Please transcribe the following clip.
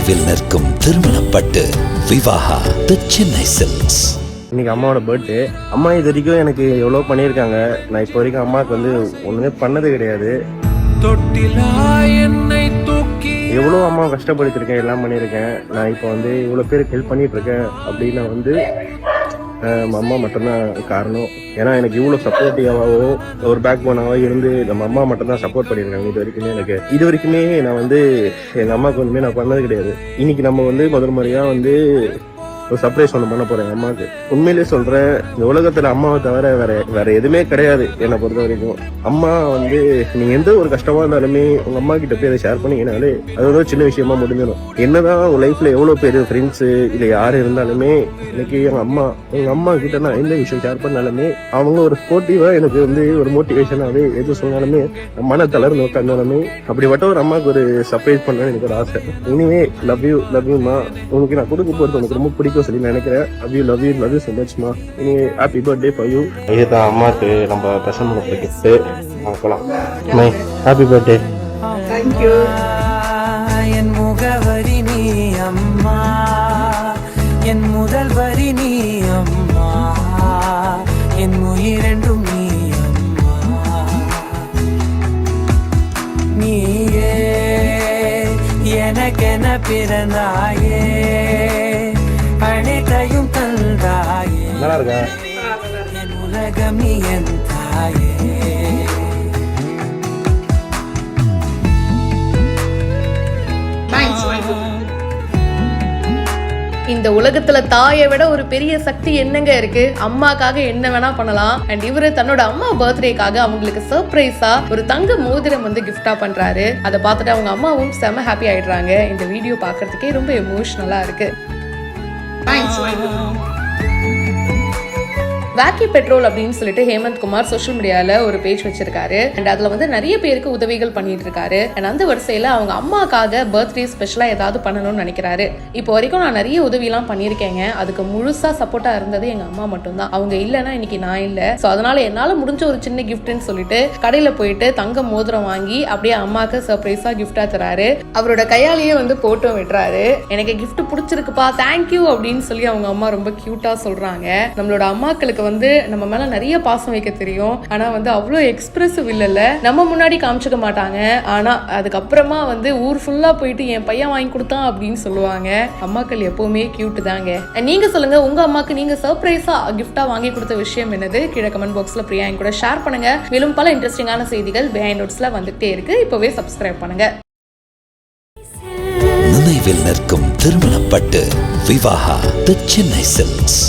நினைவில் நிற்கும் திருமணப்பட்டு விவாகா தி சென்னை சில்க்ஸ். இன்னைக்கு அம்மாவோட பர்த்டே. அம்மா இது வரைக்கும் எனக்கு எவ்வளோ பண்ணியிருக்காங்க. நான் இப்போ வரைக்கும் அம்மாவுக்கு வந்து ஒன்றுமே பண்ணது கிடையாது. எவ்வளோ அம்மா கஷ்டப்படுத்திருக்கேன், எல்லாம் பண்ணியிருக்கேன். நான் இப்போ வந்து இவ்வளோ பேருக்கு ஹெல்ப் பண்ணிட்டு இருக்கேன் அப்படின்னா வந்து அம்மா மட்டும்தான் காரணம். ஏன்னா எனக்கு இவ்வளோ சப்போர்ட்டிவாவோ ஒரு பேக் போனாவோ இருந்து நம்ம அம்மா மட்டும்தான் சப்போர்ட் பண்ணியிருக்காங்க இது வரைக்குமே நான் வந்து எங்கள் அம்மாவுக்கு ஒன்றுமே நான் பண்ணது கிடையாது. இன்னைக்கு நம்ம வந்து முதல் முறையாக வந்து ஒரு சர்ப்ரைஸ் ஒன்று பண்ண போறேன் அம்மாவுக்கு. உண்மையிலேயே சொல்றேன், இந்த உலகத்துல அம்மாவை தவிர வேற எதுவுமே கிடையாது என்னை பொறுத்த வரைக்கும். அம்மா வந்து நீங்க எந்த ஒரு கஷ்டமா இருந்தாலுமே உங்க அம்மா கிட்ட போய் அதை ஷேர் பண்ணீங்கனாலே அது ஒரு சின்ன விஷயமா முடிஞ்சிடும். என்னதான் உங்க லைஃப்ல எவ்வளவு பேர் ஃப்ரெண்ட்ஸு இல்லை யாரு இருந்தாலுமே இன்னைக்கு எங்க அம்மா கிட்ட நான் எந்த விஷயம் ஷேர் பண்ணாலுமே அவங்க ஒரு ஸ்போர்ட்டிவா எனக்கு வந்து ஒரு மோட்டிவேஷனாவே எது சொன்னாலுமே மன தளர்ந்து உட்காந்தாலுமே அப்படிப்பட்ட ஒரு அம்மாவுக்கு ஒரு சர்ப்ரைஸ் பண்ணணும்னு எனக்கு ஒரு ஆசை. இனிமே லவ் யூமா. உனக்கு நான் கொடுக்க போறது உனக்கு ரொம்ப பிடிக்கும் சொல்லி நினைக்கிறேன். love you so much மா. இனி ஹாப்பி பர்த்டே ஃபார் யூ. இதுதான் அம்மாக்கு நம்ம பிரசன்ட் பண்ண கிஃப்ட். பார்க்கலாம். My happy birthday. Thank you. என் முகவரி நீ அம்மா, என் முதல் வரி நீ அம்மா, என் உயிரென்றும் நீ அம்மா. நீயே எனக்கென பிறந்தாயே, அனைத்தையும் தந்தாயே, என் உலகம் நீ என் தாயே. இந்த உலகத்துல தாயை விட ஒரு பெரிய சக்தி என்னங்க இருக்கு? அம்மாக்காக என்ன வேணா பண்ணலாம். அண்ட் இவரு தன்னோட அம்மா பர்த்டேக்காக அவங்களுக்கு சர்ப்ரைஸா ஒரு தங்க மோதிரம் வந்து கிஃப்டா பண்றாரு. அதை பார்த்துட்டு அவங்க அம்மாவும் செம ஹாப்பி ஆயிடுறாங்க. இந்த வீடியோ பாக்குறதுக்கே ரொம்ப எமோஷனலா இருக்கு. வாக்கி பெட்ரோல் அப்படின்னு சொல்லிட்டு ஹேமந்த் குமார் சோஷியல் மீடியால ஒரு பேஜ் வச்சிருக்காரு. அண்ட் அதுல வந்து நிறைய பேருக்கு உதவிகள் பண்ணிட்டு இருக்காரு. அண்ட் அந்த வரிசையில அவங்க அம்மாக்காக பர்த்டே ஸ்பெஷலா ஏதாவது பண்ணணும்னு நினைக்கிறாரு. இப்போ வரைக்கும் நான் நிறைய உதவி எல்லாம் பண்ணிருக்கேங்க. அதுக்கு முழுசா சப்போர்ட்டா இருந்தது எங்க அம்மா மட்டும்தான். அவங்க இல்லைன்னா இன்னைக்கு நான் இல்ல. சோ அதனால என்னால முடிஞ்ச ஒரு சின்ன கிஃப்ட்னு சொல்லிட்டு கடையில போயிட்டு தங்க மோதிரம் வாங்கி அப்படியே அம்மாக்கு சர்ப்ரைஸா கிஃப்டா தராரு. அவரோட கையாலேயே வந்து போட்டோ விட்டுறாரு. எனக்கு கிஃப்ட் பிடிச்சிருக்குப்பா, தேங்க்யூ அப்படின்னு சொல்லி அவங்க அம்மா ரொம்ப கியூட்டா சொல்றாங்க. நம்மளோட அம்மாக்களுக்கு வந்து நம்ம மேல நிறைய பாசம் வைக்க தெரியும். ஆனா வந்து அவ்வளோ எக்ஸ்பிரசிவ் இல்ல, நம்ம முன்னாடி காமிச்சுக்க மாட்டாங்க. ஆனா அதுக்கப்புறமா வந்து ஊர் ஃபுல்லா போயிட்டு என் பையன் வாங்கி கொடுத்தான் அப்படின்னு சொல்லுவாங்க. அம்மாக்கள் எப்பவுமே கியூட் தாங்க. நீங்க சொல்லுங்க, உங்க அம்மாக்கு நீங்க சர்ப்ரைஸா கிஃப்டா வாங்கி கொடுத்த விஷயம் என்னது? கீழே கமெண்ட் பாக்ஸ்ல பிரியா கூட ஷேர் பண்ணுங்க. மேலும் பல இன்ட்ரெஸ்டிங்கான செய்திகள் பிஹைண்ட் நோட்ஸ்ல வந்துட்டே இருக்கு. இப்பவே சப்ஸ்கிரைப் பண்ணுங்க. நினைவில் நிற்கும் திருமணப்பட்டு விவாகா தி சென்னை சில்க்ஸ்.